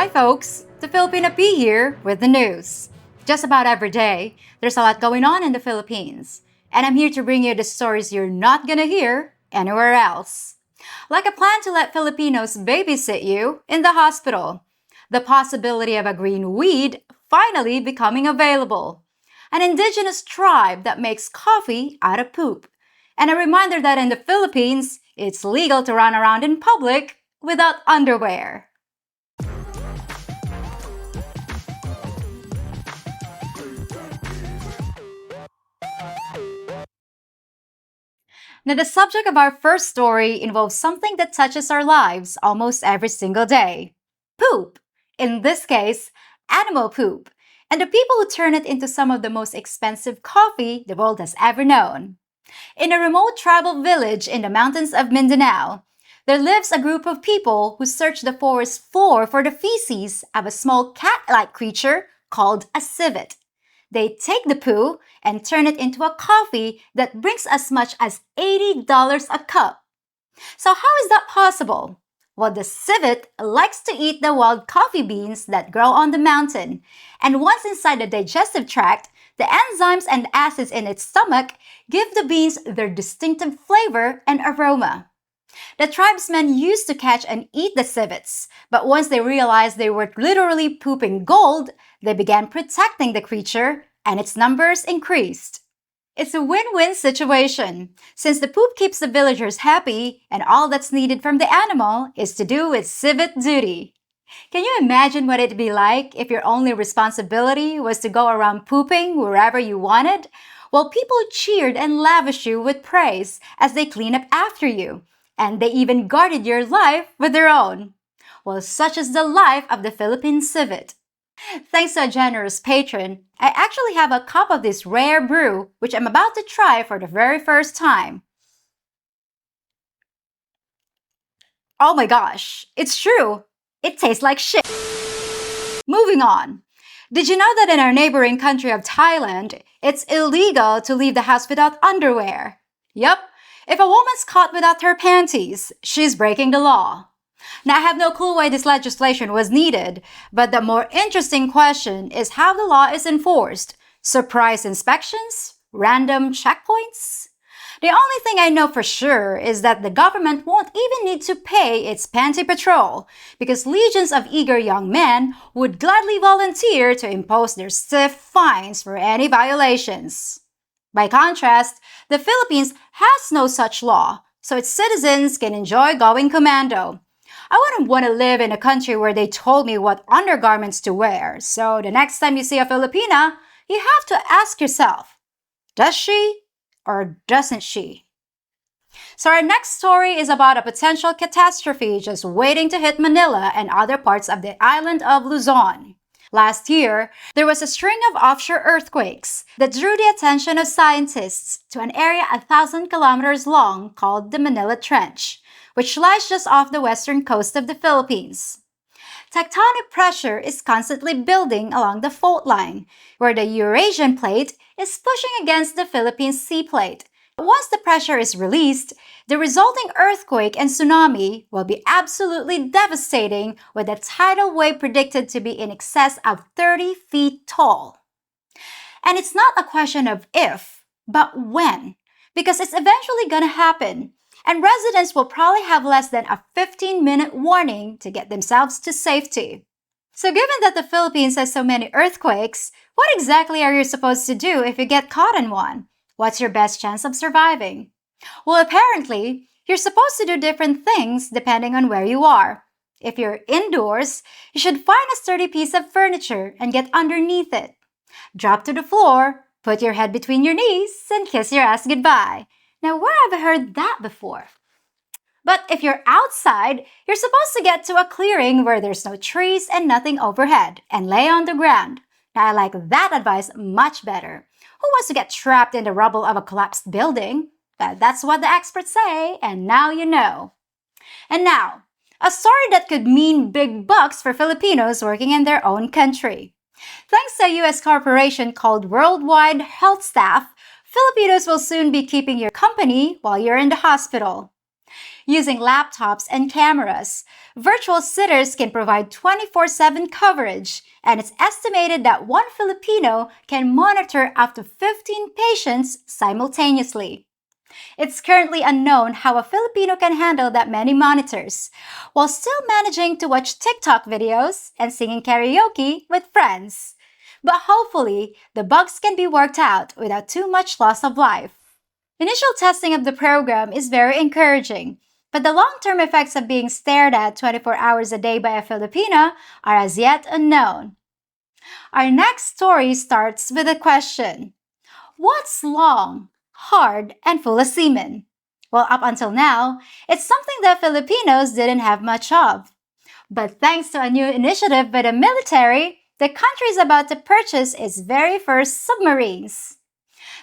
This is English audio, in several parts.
Hi folks, the Filipino P here with the news. Just about every day, there's a lot going on in the Philippines, and I'm here to bring you the stories you're not gonna hear anywhere else. Like a plan to let Filipinos babysit you in the hospital, the possibility of a green weed finally becoming available, an indigenous tribe that makes coffee out of poop, and a reminder that in the Philippines, it's legal to run around in public without underwear. Now, the subject of our first story involves something that touches our lives almost every single day. Poop. In this case, animal poop. And the people who turn it into some of the most expensive coffee the world has ever known. In a remote tribal village in the mountains of Mindanao, there lives a group of people who search the forest floor for the feces of a small cat-like creature called a civet. They take the poo and turn it into a coffee that brings as much as $80 a cup. So how is that possible? Well, the civet likes to eat the wild coffee beans that grow on the mountain, and once inside the digestive tract, the enzymes and acids in its stomach give the beans their distinctive flavor and aroma. The tribesmen used to catch and eat the civets, but once they realized they were literally pooping gold, they began protecting the creature, and its numbers increased. It's a win-win situation, since the poop keeps the villagers happy, and all that's needed from the animal is to do its civet duty. Can you imagine what it'd be like if your only responsibility was to go around pooping wherever you wanted? Well, people cheered and lavished you with praise as they clean up after you, and they even guarded your life with their own. Well, such is the life of the Philippine civet. Thanks to a generous patron, I actually have a cup of this rare brew, which I'm about to try for the very first time. Oh my gosh, it's true! It tastes like shit! Moving on. Did you know that in our neighboring country of Thailand, it's illegal to leave the house without underwear? Yup, if a woman's caught without her panties, she's breaking the law. Now, I have no clue why this legislation was needed, but the more interesting question is how the law is enforced. Surprise inspections? Random checkpoints? The only thing I know for sure is that the government won't even need to pay its panty patrol, because legions of eager young men would gladly volunteer to impose their stiff fines for any violations. By contrast, the Philippines has no such law, so its citizens can enjoy going commando. I wouldn't want to live in a country where they told me what undergarments to wear, so the next time you see a Filipina, you have to ask yourself, does she or doesn't she? So our next story is about a potential catastrophe just waiting to hit Manila and other parts of the island of Luzon. Last year, there was a string of offshore earthquakes that drew the attention of scientists to an area 1,000 kilometers long called the Manila Trench, which lies just off the western coast of the Philippines. Tectonic pressure is constantly building along the fault line, where the Eurasian plate is pushing against the Philippine sea plate. Once the pressure is released, the resulting earthquake and tsunami will be absolutely devastating, with a tidal wave predicted to be in excess of 30 feet tall. And it's not a question of if, but when, because it's eventually gonna happen. And residents will probably have less than a 15-minute warning to get themselves to safety. So given that the Philippines has so many earthquakes, what exactly are you supposed to do if you get caught in one? What's your best chance of surviving? Well, apparently, you're supposed to do different things depending on where you are. If you're indoors, you should find a sturdy piece of furniture and get underneath it. Drop to the floor, put your head between your knees, and kiss your ass goodbye. Now, where have I heard that before? But if you're outside, you're supposed to get to a clearing where there's no trees and nothing overhead, and lay on the ground. Now, I like that advice much better. Who wants to get trapped in the rubble of a collapsed building? That's what the experts say, and now you know. And now, a story that could mean big bucks for Filipinos working in their own country. Thanks to a U.S. corporation called Worldwide Health Staff, Filipinos will soon be keeping your company while you're in the hospital. Using laptops and cameras, virtual sitters can provide 24/7 coverage, and it's estimated that one Filipino can monitor up to 15 patients simultaneously. It's currently unknown how a Filipino can handle that many monitors, while still managing to watch TikTok videos and singing karaoke with friends. But hopefully, the bugs can be worked out without too much loss of life. Initial testing of the program is very encouraging, but the long-term effects of being stared at 24 hours a day by a Filipino are as yet unknown. Our next story starts with a question. What's long, hard, and full of semen? Well, up until now, it's something that Filipinos didn't have much of. But thanks to a new initiative by the military, the country is about to purchase its very first submarines.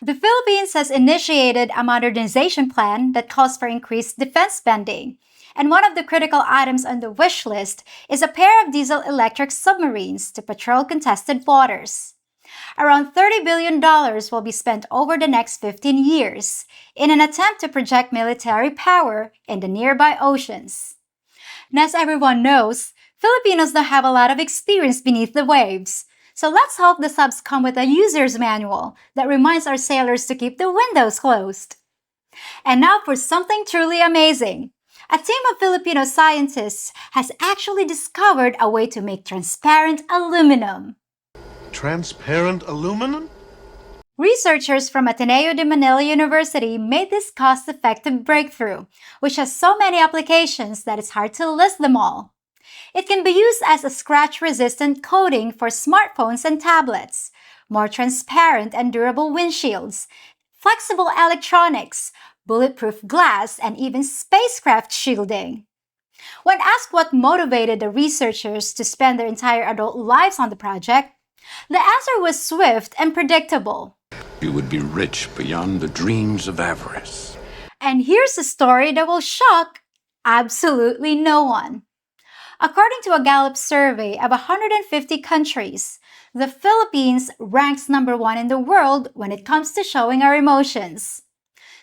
The Philippines has initiated a modernization plan that calls for increased defense spending, and one of the critical items on the wish list is a pair of diesel-electric submarines to patrol contested waters. Around $30 billion will be spent over the next 15 years in an attempt to project military power in the nearby oceans. And as everyone knows, Filipinos don't have a lot of experience beneath the waves. So let's hope the subs come with a user's manual that reminds our sailors to keep the windows closed. And now for something truly amazing. A team of Filipino scientists has actually discovered a way to make transparent aluminum. Transparent aluminum? Researchers from Ateneo de Manila University made this cost-effective breakthrough, which has so many applications that it's hard to list them all. It can be used as a scratch-resistant coating for smartphones and tablets, more transparent and durable windshields, flexible electronics, bulletproof glass, and even spacecraft shielding. When asked what motivated the researchers to spend their entire adult lives on the project, the answer was swift and predictable. You would be rich beyond the dreams of avarice. And here's a story that will shock absolutely no one. According to a Gallup survey of 150 countries, the Philippines ranks number 1 in the world when it comes to showing our emotions.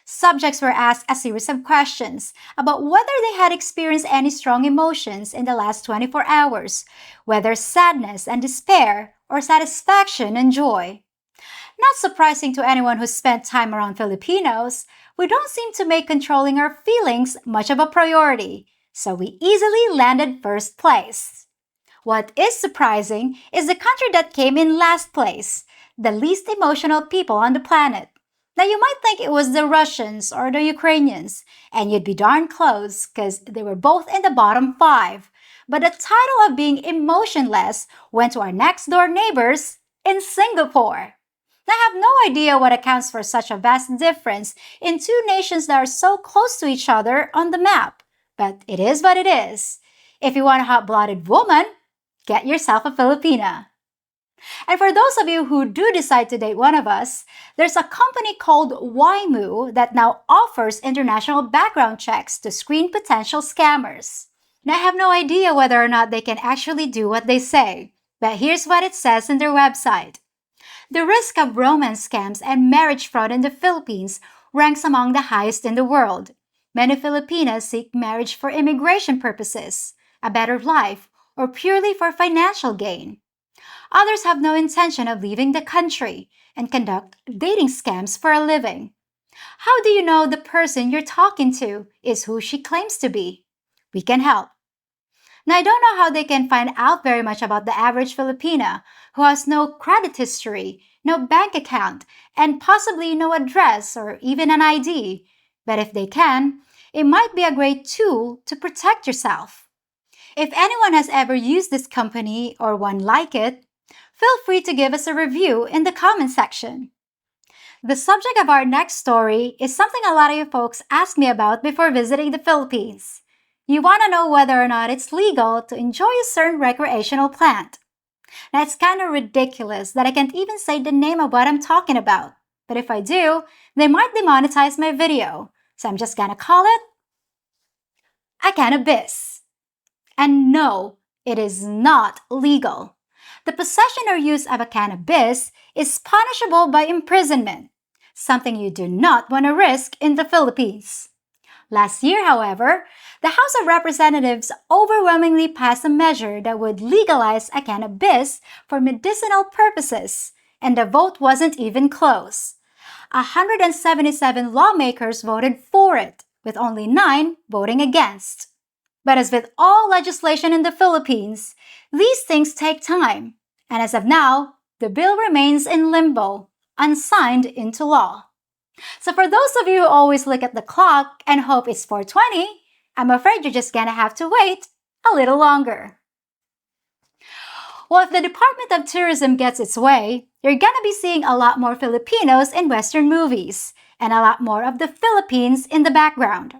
Subjects were asked a series of questions about whether they had experienced any strong emotions in the last 24 hours, whether sadness and despair or satisfaction and joy. Not surprising to anyone who spent time around Filipinos, we don't seem to make controlling our feelings much of a priority, so we easily landed first place. What is surprising is the country that came in last place, the least emotional people on the planet. Now you might think it was the Russians or the Ukrainians, and you'd be darn close because they were both in the bottom 5. But the title of being emotionless went to our next door neighbors in Singapore. I have no idea what accounts for such a vast difference in two nations that are so close to each other on the map. But it is what it is. If you want a hot-blooded woman, get yourself a Filipina. And for those of you who do decide to date one of us, there's a company called Waimu that now offers international background checks to screen potential scammers. And I have no idea whether or not they can actually do what they say, but here's what it says in their website. The risk of romance scams and marriage fraud in the Philippines ranks among the highest in the world. Many Filipinas seek marriage for immigration purposes, a better life, or purely for financial gain. Others have no intention of leaving the country and conduct dating scams for a living. How do you know the person you're talking to is who she claims to be? We can help. Now, I don't know how they can find out very much about the average Filipina who has no credit history, no bank account, and possibly no address or even an ID. But if they can, it might be a great tool to protect yourself. If anyone has ever used this company or one like it, feel free to give us a review in the comment section. The subject of our next story is something a lot of you folks ask me about before visiting the Philippines. You want to know whether or not it's legal to enjoy a certain recreational plant. Now, it's kind of ridiculous that I can't even say the name of what I'm talking about. But if I do, they might demonetize my video. So I'm just gonna call it a cannabis. And no, it is not legal. The possession or use of a cannabis is punishable by imprisonment, something you do not want to risk in the Philippines. Last year, however, the House of Representatives overwhelmingly passed a measure that would legalize a cannabis for medicinal purposes, and the vote wasn't even close. 177 lawmakers voted for it, with only 9 voting against. But as with all legislation in the Philippines, these things take time, and as of now, the bill remains in limbo, unsigned into law. So for those of you who always look at the clock and hope it's 4:20, I'm afraid you're just gonna have to wait a little longer. Well, if the Department of Tourism gets its way, you're gonna be seeing a lot more Filipinos in Western movies, and a lot more of the Philippines in the background.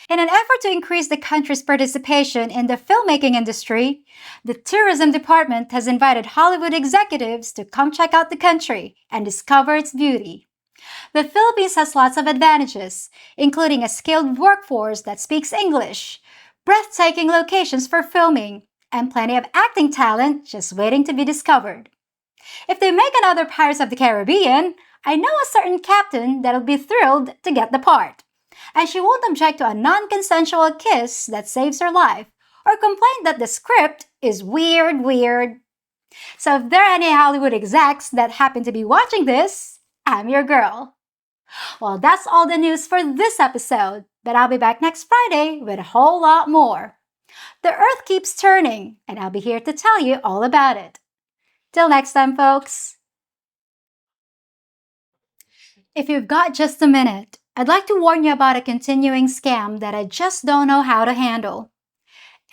In an effort to increase the country's participation in the filmmaking industry, the Tourism Department has invited Hollywood executives to come check out the country and discover its beauty. The Philippines has lots of advantages, including a skilled workforce that speaks English, breathtaking locations for filming, and plenty of acting talent just waiting to be discovered. If they make another Pirates of the Caribbean, I know a certain captain that'll be thrilled to get the part. And she won't object to a non-consensual kiss that saves her life, or complain that the script is weird. So if there are any Hollywood execs that happen to be watching this, I'm your girl. Well, that's all the news for this episode, but I'll be back next Friday with a whole lot more. The Earth keeps turning, and I'll be here to tell you all about it. Till next time, folks. If you've got just a minute, I'd like to warn you about a continuing scam that I just don't know how to handle.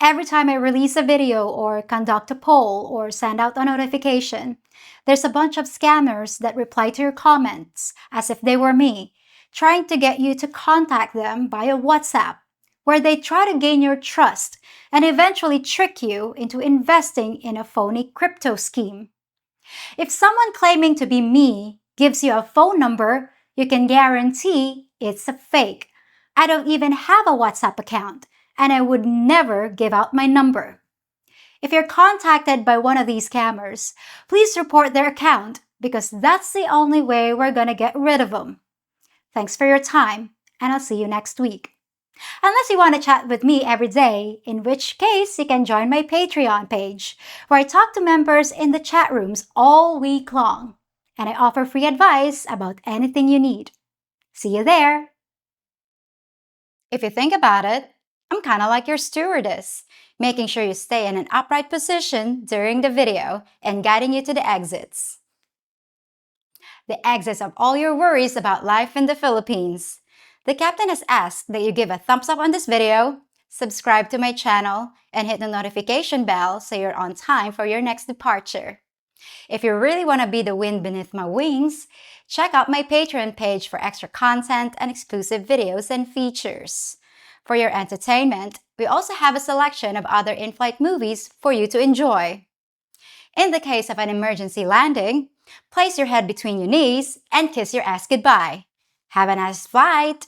Every time I release a video or conduct a poll or send out a notification, there's a bunch of scammers that reply to your comments as if they were me, trying to get you to contact them via WhatsApp, where they try to gain your trust and eventually trick you into investing in a phony crypto scheme. If someone claiming to be me gives you a phone number, you can guarantee it's a fake. I don't even have a WhatsApp account, and I would never give out my number. If you're contacted by one of these scammers, please report their account because that's the only way we're gonna get rid of them. Thanks for your time, and I'll see you next week. Unless you want to chat with me every day, in which case you can join my Patreon page, where I talk to members in the chat rooms all week long, and I offer free advice about anything you need. See you there! If you think about it, I'm kind of like your stewardess, making sure you stay in an upright position during the video and guiding you to the exits. The exits of all your worries about life in the Philippines. The captain has asked that you give a thumbs up on this video, subscribe to my channel, and hit the notification bell so you're on time for your next departure. If you really want to be the wind beneath my wings, check out my Patreon page for extra content and exclusive videos and features. For your entertainment, we also have a selection of other in-flight movies for you to enjoy. In the case of an emergency landing, place your head between your knees and kiss your ass goodbye. Have a nice flight!